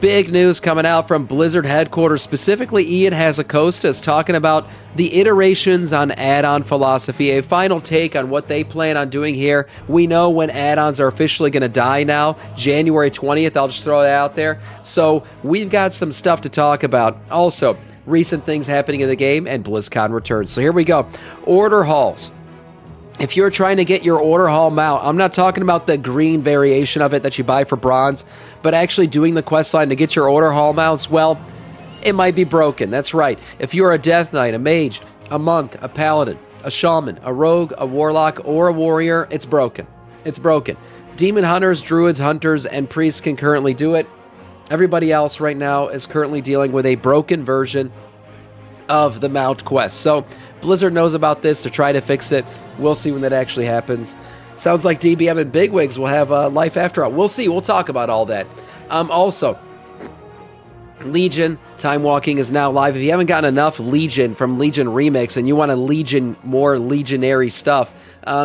Big news coming out from Blizzard headquarters, specifically Ian Hazzikostas, talking about the iterations on add-on philosophy, a final take on what they plan on doing here. We know when add-ons are officially going to die now, January 20th, I'll just throw that out there. So we've got some stuff to talk about. Also, recent things happening in the game, and BlizzCon returns. So here we go. Order halls. If you're trying to get your order hall mount, I'm not talking about the green variation of it that you buy for bronze, but actually doing the quest line to get your order hall mounts, well, it might be broken. That's right. If you're a death knight, a mage, a monk, a paladin, a shaman, a rogue, a warlock, or a warrior, it's broken. It's broken. Demon hunters, druids, hunters, and priests can currently do it. Everybody else right now is currently dealing with a broken version of the mount quest. So Blizzard knows about this to try to fix it. We'll see when that actually happens. Sounds like DBM and Bigwigs will have life after all. We'll see. We'll talk about all that. Also, Legion Timewalking is now live. If you haven't gotten enough Legion from Legion Remix and you want a Legion, more legionary stuff,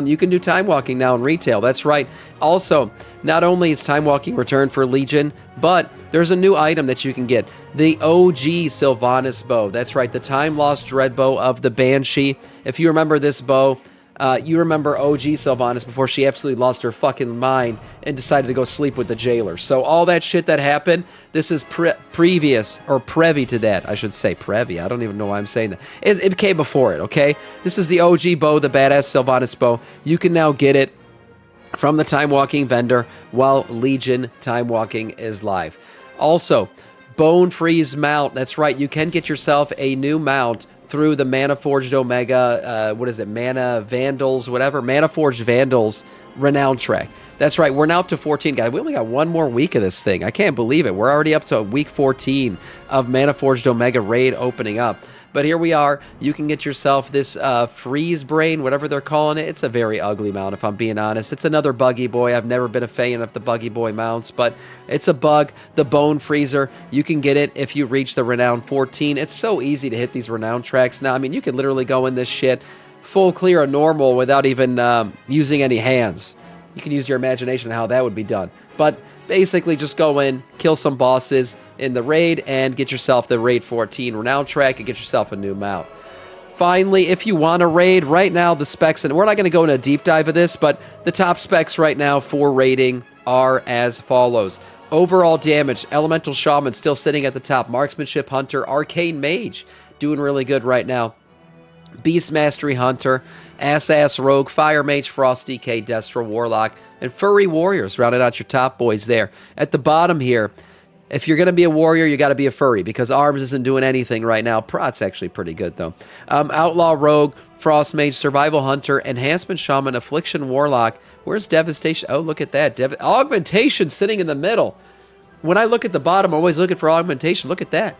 you can do Timewalking now in retail. That's right. Also, not only is Timewalking returned for Legion, but there's a new item that you can get. The OG Sylvanas bow. That's right, the time-lost dread bow of the Banshee. If you remember this bow, you remember OG Sylvanas before she absolutely lost her fucking mind and decided to go sleep with the jailer. So all that shit that happened, this is previous, or prevy to that, I should say. Prevy, I don't even know why I'm saying that. It came before it, okay? This is the OG bow, the badass Sylvanas bow. You can now get it from the Timewalking vendor while Legion Timewalking is live. Also, Bone Freeze mount. That's right, you can get yourself a new mount through the Mana Forged Omega, what is it, Mana Vandals, whatever, Mana Forged Vandals Renown track. That's right, we're now up to 14, guys. We only got one more week of this thing. I can't believe it. We're already up to week 14 of Mana Forged Omega raid opening up. But here we are. You can get yourself this Freeze Brain, whatever they're calling it. It's a very ugly mount, if I'm being honest. It's another Buggy Boy. I've never been a fan of the Buggy Boy mounts, but it's a bug. The Bone Freezer, you can get it if you reach the Renown 14. It's so easy to hit these Renown tracks now. I mean, you can literally go in this shit full clear of normal without even using any hands. You can use your imagination how that would be done. But basically, just go in, kill some bosses in the raid, and get yourself the Raid 14 Renown track and get yourself a new mount. Finally, if you want to raid, right now the specs, and we're not going to go into a deep dive of this, but the top specs right now for raiding are as follows. Overall damage, Elemental Shaman still sitting at the top. Marksmanship Hunter, Arcane Mage, doing really good right now. Beast Mastery Hunter, Ass Rogue, Fire Mage, Frost DK, Destra Warlock, and Furry Warriors rounded out your top boys there. At the bottom here, if you're going to be a warrior, you got to be a furry, because Arms isn't doing anything right now. Prot's actually pretty good, though. Outlaw Rogue, Frost Mage, Survival Hunter, Enhancement Shaman, Affliction Warlock. Where's Devastation? Oh, look at that. Augmentation sitting in the middle. When I look at the bottom, I'm always looking for Augmentation. Look at that.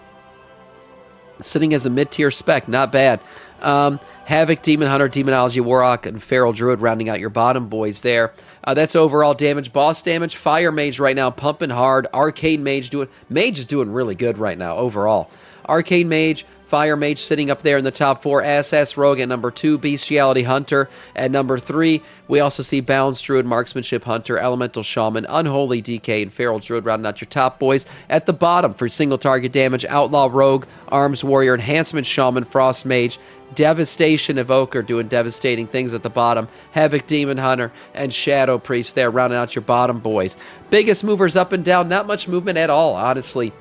Sitting as a mid-tier spec. Not bad. Havoc, Demon Hunter, Demonology Warlock, and Feral Druid rounding out your bottom boys there. That's overall damage. Boss damage, Fire Mage right now pumping hard. Arcane Mage is doing really good right now overall. Arcane Mage, Fire Mage sitting up there in the top 4. Ass Rogue at number 2. Bestiality Hunter at number 3. We also see Balanced Druid, Marksmanship Hunter, Elemental Shaman, Unholy DK, and Feral Druid rounding out your top boys. At the bottom for single target damage, Outlaw Rogue, Arms Warrior, Enhancement Shaman, Frost Mage, Devastation Evoker doing devastating things at the bottom. Havoc Demon Hunter and Shadow Priest there rounding out your bottom boys. Biggest movers up and down, not much movement at all, honestly.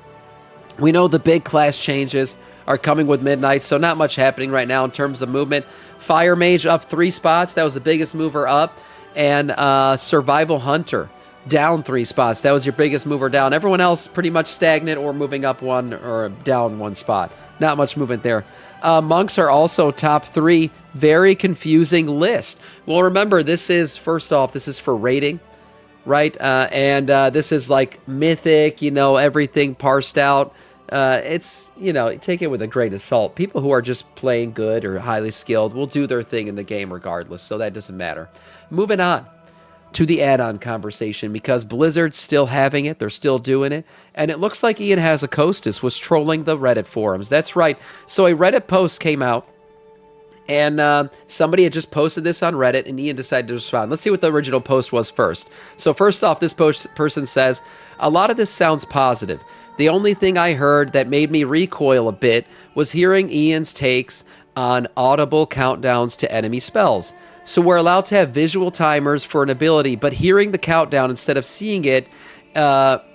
We know the big class changes are coming with Midnight, so not much happening right now in terms of movement. Fire Mage up 3 spots. That was the biggest mover up. And Survival Hunter down 3 spots. That was your biggest mover down. Everyone else pretty much stagnant or moving up 1 or down 1 spot. Not much movement there. Monks are also top 3. Very confusing list. Well, remember, this is, first off, this is for rating, right? And this is like mythic, you know, everything parsed out. It's, you know, take it with a grain of salt. People who are just playing good or highly skilled will do their thing in the game regardless, so that doesn't matter. Moving on to the add-on conversation, because Blizzard's still having it, they're still doing it, and it looks like Ian Hazzikostas was trolling the Reddit forums. That's right. So a Reddit post came out, and somebody had just posted this on Reddit, and Ian decided to respond. Let's see what the original post was first. So first off, this person says, a lot of this sounds positive. The only thing I heard that made me recoil a bit was hearing Ian's takes on audible countdowns to enemy spells. So we're allowed to have visual timers for an ability, but hearing the countdown instead of seeing it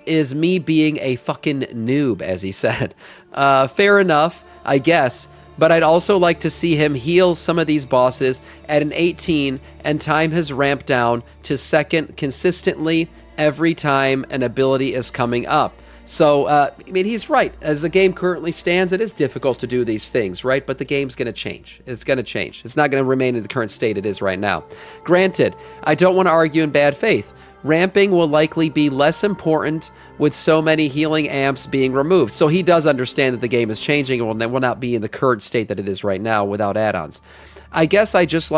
is me being a fucking noob, as he said. Fair enough, I guess, but I'd also like to see him heal some of these bosses at an 18 and time his ramp down to second consistently every time an ability is coming up. So, I mean, he's right. As the game currently stands, it is difficult to do these things, right? But the game's going to change. It's going to change. It's not going to remain in the current state it is right now. Granted, I don't want to argue in bad faith. Ramping will likely be less important with so many healing amps being removed. So he does understand that the game is changing and will not be in the current state that it is right now without add-ons. I guess I just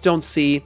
don't see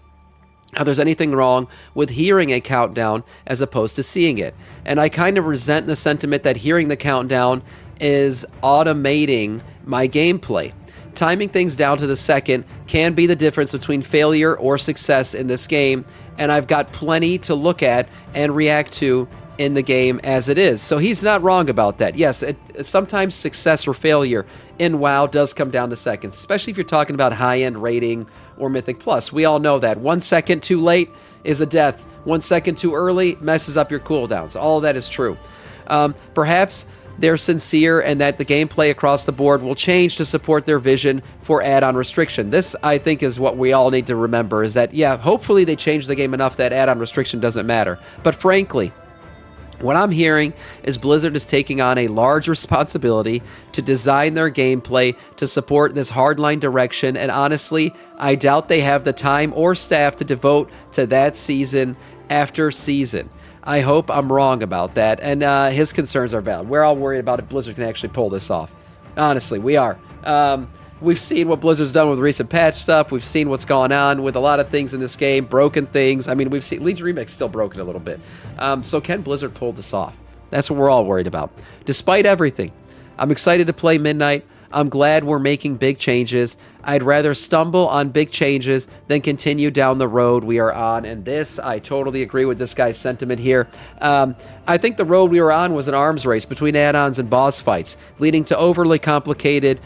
how there's anything wrong with hearing a countdown as opposed to seeing it. And I kind of resent the sentiment that hearing the countdown is automating my gameplay. Timing things down to the second can be the difference between failure or success in this game, and I've got plenty to look at and react to in the game as it is. So he's not wrong about that. Yes, sometimes success or failure in WoW does come down to seconds, especially if you're talking about high-end rating or Mythic Plus. We all know that. 1 second too late is a death. 1 second too early messes up your cooldowns. All of that is true. Perhaps they're sincere and that the gameplay across the board will change to support their vision for add-on restriction. This, I think, is what we all need to remember, is that, yeah, hopefully they change the game enough that add-on restriction doesn't matter. But frankly, what I'm hearing is Blizzard is taking on a large responsibility to design their gameplay to support this hardline direction, and honestly, I doubt they have the time or staff to devote to that season after season. I hope I'm wrong about that, and his concerns are valid. We're all worried about if Blizzard can actually pull this off. Honestly, we are. We've seen what Blizzard's done with recent patch stuff. We've seen what's gone on with a lot of things in this game, broken things. I mean, we've seen Legion Remix still broken a little bit. So can Blizzard pull this off? That's what we're all worried about. Despite everything, I'm excited to play Midnight. I'm glad we're making big changes. I'd rather stumble on big changes than continue down the road we are on. And this, I totally agree with this guy's sentiment here. I think the road we were on was an arms race between add-ons and boss fights, leading to overly complicated,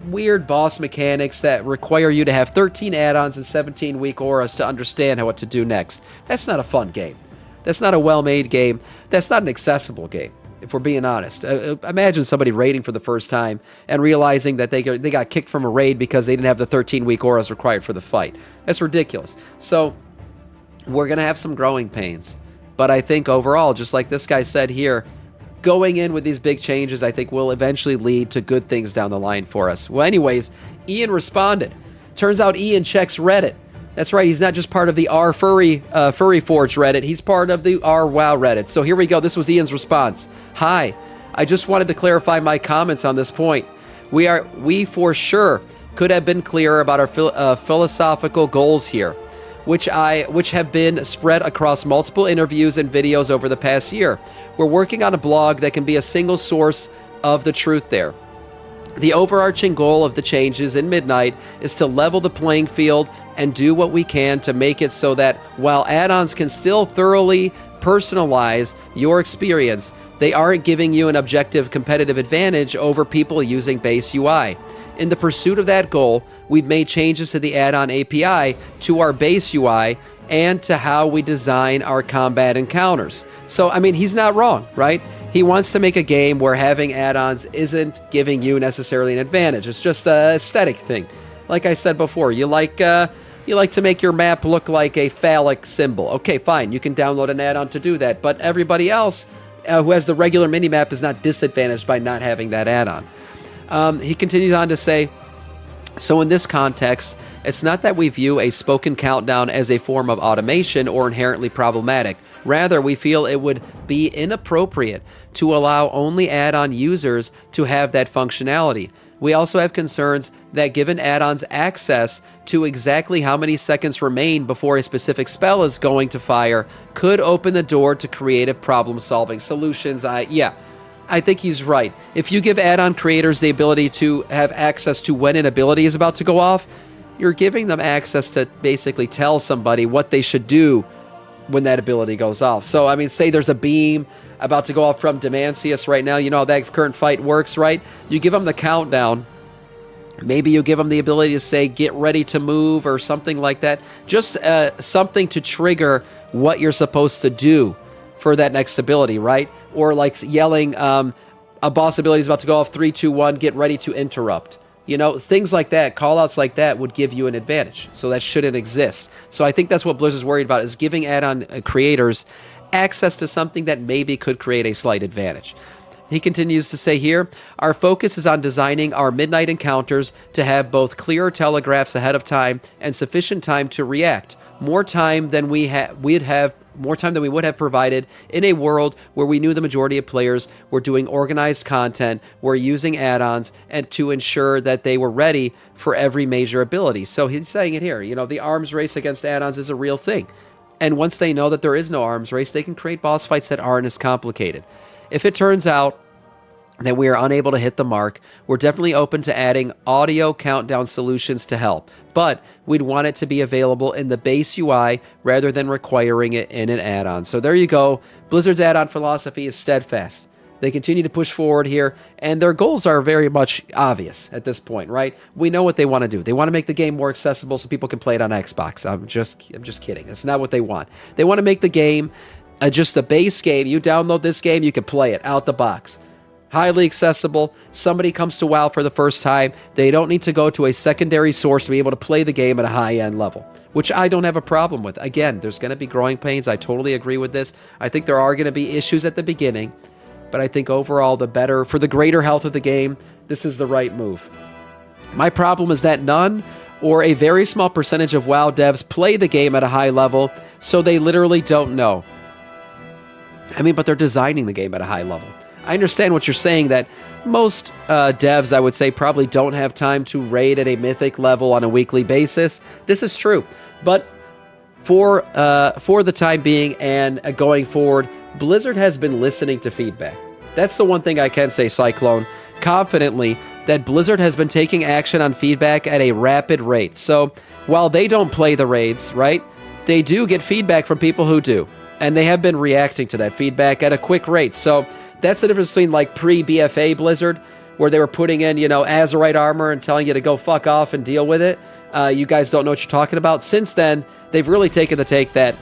weird boss mechanics that require you to have 13 add-ons and 17 weak auras to understand what to do next. That's not a fun game. That's not a well-made game. That's not an accessible game, if we're being honest. Imagine somebody raiding for the first time and realizing that they got kicked from a raid because they didn't have the 13 weak auras required for the fight. That's ridiculous. So we're going to have some growing pains. But I think overall, just like this guy said here, going in with these big changes, I think, will eventually lead to good things down the line for us. Well, anyways, Ian responded. Turns out Ian checks Reddit. That's right, he's not just part of the Furry Forge Reddit, he's part of the WoW Reddit. So here we go, this was Ian's response. Hi, I just wanted to clarify my comments on this point. We for sure could have been clearer about our philosophical goals here, which have been spread across multiple interviews and videos over the past year. We're working on a blog that can be a single source of the truth there. The overarching goal of the changes in Midnight is to level the playing field and do what we can to make it so that while add-ons can still thoroughly personalize your experience, they aren't giving you an objective competitive advantage over people using base UI. In the pursuit of that goal, we've made changes to the add-on API, to our base UI, and to how we design our combat encounters. So, I mean, he's not wrong, right? He wants to make a game where having add-ons isn't giving you necessarily an advantage. It's just an aesthetic thing. Like I said before, you like to make your map look like a phallic symbol. Okay, fine, you can download an add-on to do that, but everybody else who has the regular minimap is not disadvantaged by not having that add-on. He continues on to say, so in this context, it's not that we view a spoken countdown as a form of automation or inherently problematic. Rather, we feel it would be inappropriate to allow only add-on users to have that functionality. We also have concerns that given add-ons access to exactly how many seconds remain before a specific spell is going to fire could open the door to creative problem-solving solutions. I think he's right. If you give add-on creators the ability to have access to when an ability is about to go off, you're giving them access to basically tell somebody what they should do when that ability goes off. So, I mean, say there's a beam about to go off from Demancius right now. You know how that current fight works, right? You give them the countdown. Maybe you give them the ability to say, get ready to move or something like that. Just something to trigger what you're supposed to do for that next ability, right? Or like yelling, a boss ability is about to go off, 3, 2, 1, get ready to interrupt. You know, things like that, call-outs like that would give you an advantage. So that shouldn't exist. So I think that's what Blizzard's worried about, is giving add-on creators access to something that maybe could create a slight advantage. He continues to say here, our focus is on designing our midnight encounters to have both clearer telegraphs ahead of time and sufficient time to react. More time than we would have provided in a world where we knew the majority of players were doing organized content, were using add-ons, and to ensure that they were ready for every major ability. So he's saying it here, you know, the arms race against add-ons is a real thing. And once they know that there is no arms race, they can create boss fights that aren't as complicated. If it turns out that we are unable to hit the mark, we're definitely open to adding audio countdown solutions to help, but we'd want it to be available in the base UI rather than requiring it in an add-on. So there you go. Blizzard's add-on philosophy is steadfast. They continue to push forward here, and their goals are very much obvious at this point, right? We know what they want to do. They want to make the game more accessible so people can play it on Xbox. I'm just kidding. That's not what they want. They want to make the game just the base game. You download this game, you can play it out the box. Highly accessible. Somebody comes to WoW for the first time, they don't need to go to a secondary source to be able to play the game at a high-end level, which I don't have a problem with. Again, there's going to be growing pains. I totally agree with this. I think there are going to be issues at the beginning, but I think overall, for the greater health of the game, this is the right move. My problem is that none or a very small percentage of WoW devs play the game at a high level, so they literally don't know. I mean, but they're designing the game at a high level. I understand what you're saying, that most devs, I would say, probably don't have time to raid at a mythic level on a weekly basis. This is true. But for the time being and going forward, Blizzard has been listening to feedback. That's the one thing I can say, Cyclone, confidently, that Blizzard has been taking action on feedback at a rapid rate. So while they don't play the raids, right, they do get feedback from people who do. And they have been reacting to that feedback at a quick rate. So that's the difference between like pre-BFA Blizzard, where they were putting in, Azerite armor and telling you to go fuck off and deal with it. You guys don't know what you're talking about. Since then, they've really taken the take that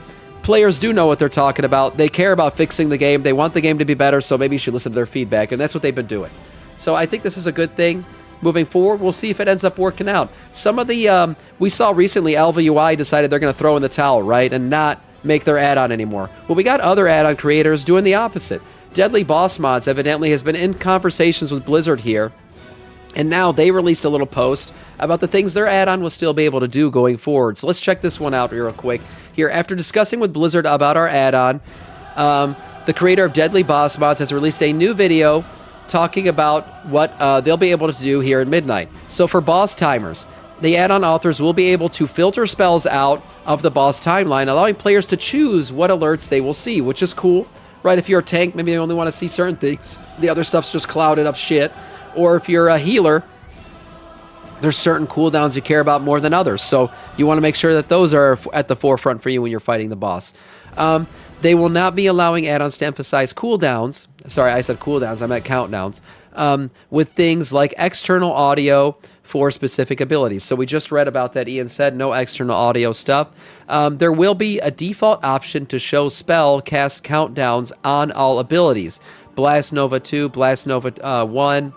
players do know what they're talking about. They care about fixing the game. They want the game to be better, so maybe you should listen to their feedback. And that's what they've been doing. So I think this is a good thing. Moving forward, we'll see if it ends up working out. Some of the, we saw recently, Alva UI decided they're going to throw in the towel, right? And not make their add-on anymore. Well, we got other add-on creators doing the opposite. Deadly Boss Mods evidently has been in conversations with Blizzard here, and now they released a little post about the things their add-on will still be able to do going forward. So let's check this one out real quick. Here, after discussing with Blizzard about our add-on, the creator of Deadly Boss Mods has released a new video talking about what they'll be able to do here at midnight. So for boss timers, the add-on authors will be able to filter spells out of the boss timeline, allowing players to choose what alerts they will see, which is cool, right? If you're a tank, maybe you only want to see certain things. The other stuff's just clouded up shit. Or if you're a healer, there's certain cooldowns you care about more than others. So you want to make sure that those are at the forefront for you when you're fighting the boss. They will not be allowing add-ons to emphasize cooldowns. Sorry, I said cooldowns. I meant countdowns. With things like external audio for specific abilities. So we just read about that. Ian said no external audio stuff. There will be a default option to show spell cast countdowns on all abilities. Blast Nova 2, Blast Nova 1,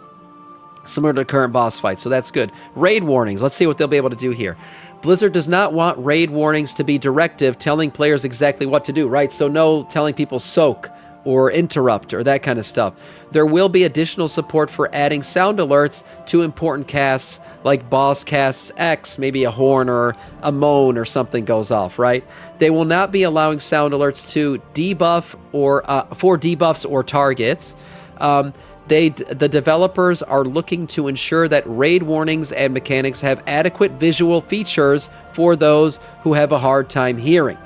similar to current boss fights. So that's good. Raid warnings. Let's see what they'll be able to do here. Blizzard does not want raid warnings to be directive, telling players exactly what to do, right? So no telling people soak or interrupt or that kind of stuff. There will be additional support for adding sound alerts to important casts, like boss casts X, maybe a horn or a moan or something goes off, right? They will not be allowing sound alerts to debuff or for debuffs or targets. The developers are looking to ensure that raid warnings and mechanics have adequate visual features for those who have a hard time hearing.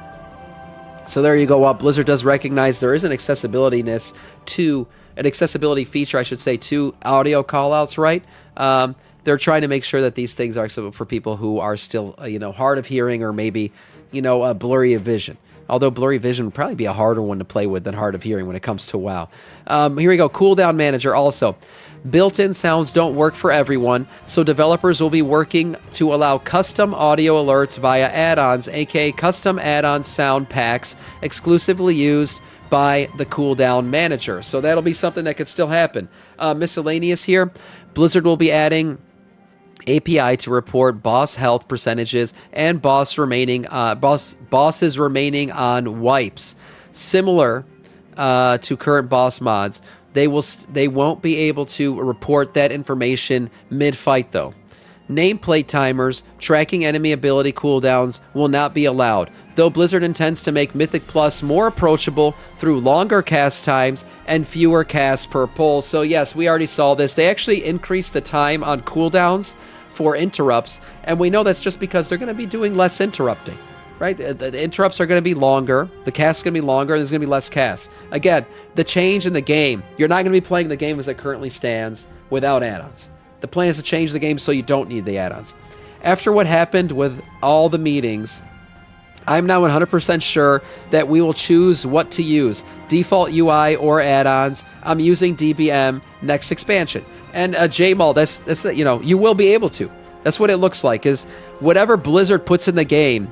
So there you go. While Blizzard does recognize there is an accessibility feature, I should say, to audio callouts, right? They're trying to make sure that these things are accessible for people who are still, hard of hearing or maybe, blurry of vision. Although blurry vision would probably be a harder one to play with than hard of hearing when it comes to WoW. Here we go. Cooldown manager also. Built-in sounds don't work for everyone, so developers will be working to allow custom audio alerts via add-ons, aka custom add-on sound packs, exclusively used by the cooldown manager. So that'll be something that could still happen. Miscellaneous here. Blizzard will be adding API to report boss health percentages and bosses remaining on wipes, similar to current boss mods. They won't be able to report that information mid-fight though. Nameplate timers tracking enemy ability cooldowns will not be allowed, though Blizzard intends to make Mythic Plus more approachable through longer cast times and fewer casts per pull. So yes, we already saw this. They actually increased the time on cooldowns for interrupts, and we know that's just because they're going to be doing less interrupting, right? The interrupts are going to be longer, the casts are going to be longer, there's going to be less casts. Again, the change in the game, you're not going to be playing the game as it currently stands without add-ons. The plan is to change the game so you don't need the add-ons. After what happened with all the meetings, I'm now 100% sure that we will choose what to use, default UI or add-ons. I'm using DBM next expansion. And JMall, that's you will be able to. That's what it looks like, is whatever Blizzard puts in the game,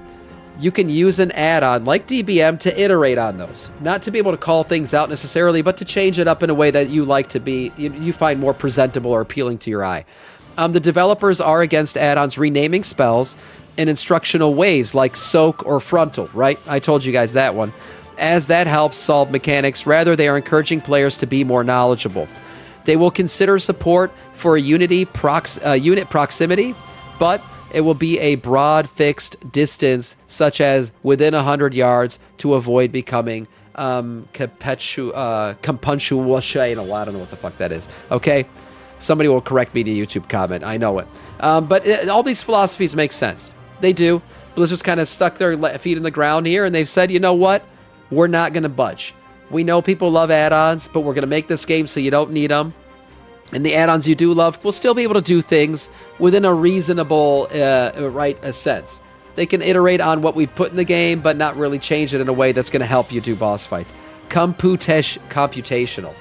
you can use an add-on like DBM to iterate on those. Not to be able to call things out necessarily, but to change it up in a way that you like to be, you find more presentable or appealing to your eye. The developers are against add-ons renaming spells in instructional ways like soak or frontal, right? I told you guys that one. As that helps solve mechanics, rather they are encouraging players to be more knowledgeable. They will consider support for unit proximity, but it will be a broad fixed distance, such as within 100 yards, to avoid becoming compuntual. I don't know what the fuck that is. Okay? Somebody will correct me in a YouTube comment. I know it. But all these philosophies make sense. They do. Blizzard's kind of stuck their feet in the ground here, and they've said, you know what? We're not going to budge. We know people love add-ons, but we're going to make this game so you don't need them. And the add-ons you do love will still be able to do things within a reasonable sense. They can iterate on what we put in the game, but not really change it in a way that's going to help you do boss fights. Computational.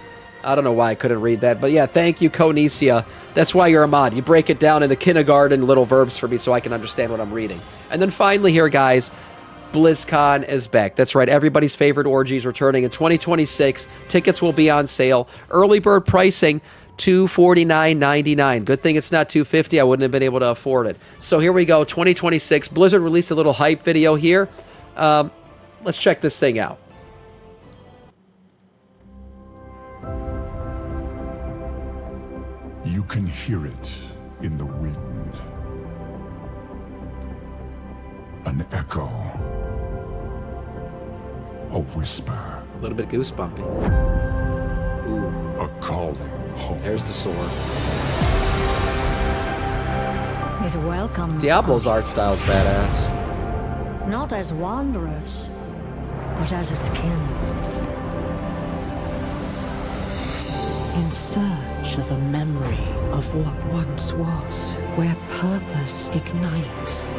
I don't know why I couldn't read that, but yeah, thank you, Konesia. That's why you're a mod. You break it down into kindergarten little verbs for me so I can understand what I'm reading. And then finally here, guys, BlizzCon is back. That's right, everybody's favorite orgy is returning in 2026. Tickets will be on sale. Early bird pricing, $249.99. Good thing it's not $250. I wouldn't have been able to afford it. So here we go, 2026. Blizzard released a little hype video here. Let's check this thing out. You can hear it in the wind. An echo. A whisper. A little bit goosebumpy. Ooh. A calling home. There's the sword. It welcomes Diablo's us, art style's badass. not as wanderers, but as its kin. In search of a memory of what once was, where purpose ignites.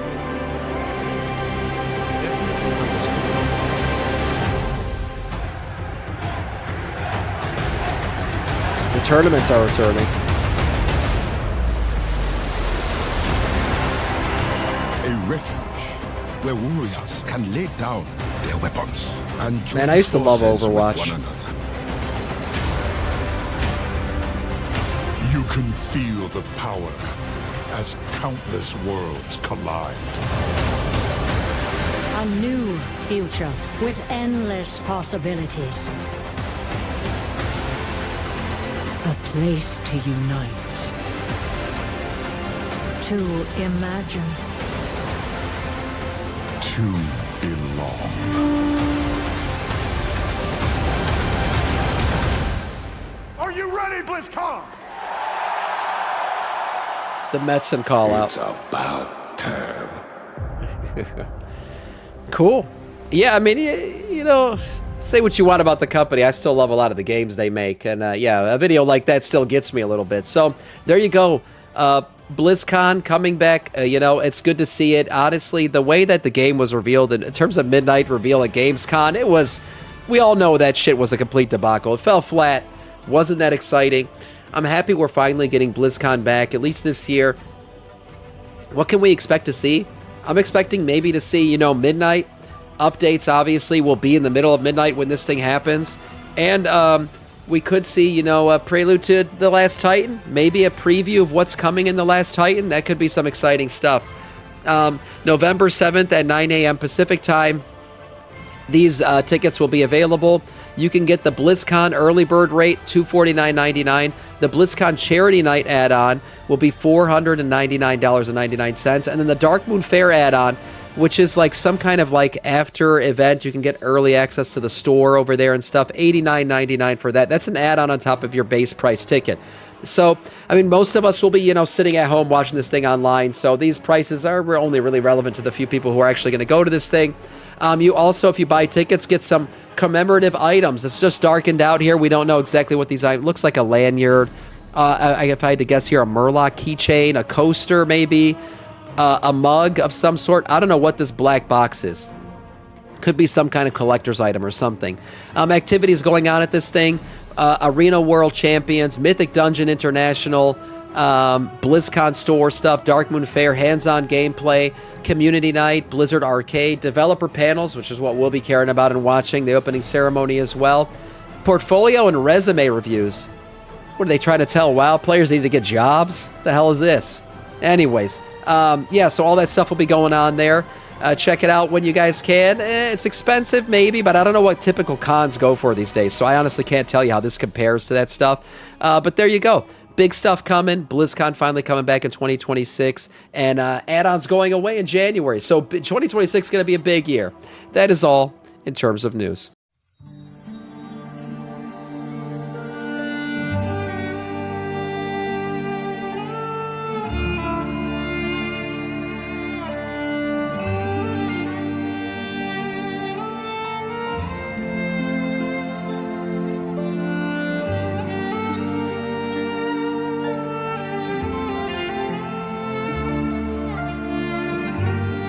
The tournaments are returning. A refuge where warriors can lay down their weapons and join Man, I used to love forces with Overwatch. one another. You can feel the power as countless worlds collide. A new future with endless possibilities. A place to unite. To imagine. To belong. Are you ready, BlizzCon? The Metzen call out. It's about time. Cool. Yeah, I mean, you know, say what you want about the company. I still love a lot of the games they make. And yeah, a video like that still gets me a little bit. So there you go. BlizzCon coming back, it's good to see it. Honestly, the way that the game was revealed in terms of midnight reveal at Gamescom, we all know that shit was a complete debacle. It fell flat, wasn't that exciting. I'm happy we're finally getting BlizzCon back, at least this year. What can we expect to see? I'm expecting maybe to see, midnight updates. Obviously, will be in the middle of midnight when this thing happens. And we could see, a prelude to The Last Titan. Maybe a preview of what's coming in The Last Titan. That could be some exciting stuff. November 7th at 9 a.m. Pacific time. These tickets will be available. You can get the BlizzCon early bird rate, $249.99. The BlizzCon Charity Night add-on will be $499.99. And then the Dark Moon Fair add-on, which is like some kind of like after event. You can get early access to the store over there and stuff. $89.99 for that. That's an add-on on top of your base price ticket. So, most of us will be, sitting at home watching this thing online. So these prices are only really relevant to the few people who are actually going to go to this thing. You also, if you buy tickets, get some commemorative items. It's just darkened out here. We don't know exactly what these items. Looks like a lanyard. If I had to guess here, a Murloc keychain, a coaster maybe, a mug of some sort. I don't know what this black box is. Could be some kind of collector's item or something. Activities going on at this thing. Arena World Champions, Mythic Dungeon International, BlizzCon store stuff, Dark Moon Fair, hands-on gameplay, Community Night, Blizzard Arcade, developer panels, which is what we'll be caring about and watching, the opening ceremony as well, portfolio and resume reviews. What are they trying to tell WoW players need to get jobs? What the hell is this? Anyways, so all that stuff will be going on there. Check it out when you guys can. It's expensive, maybe, but I don't know what typical cons go for these days, so I honestly can't tell you how this compares to that stuff. But there you go. Big stuff coming. BlizzCon finally coming back in 2026, and add-ons going away in January. So 2026 is going to be a big year. That is all in terms of news.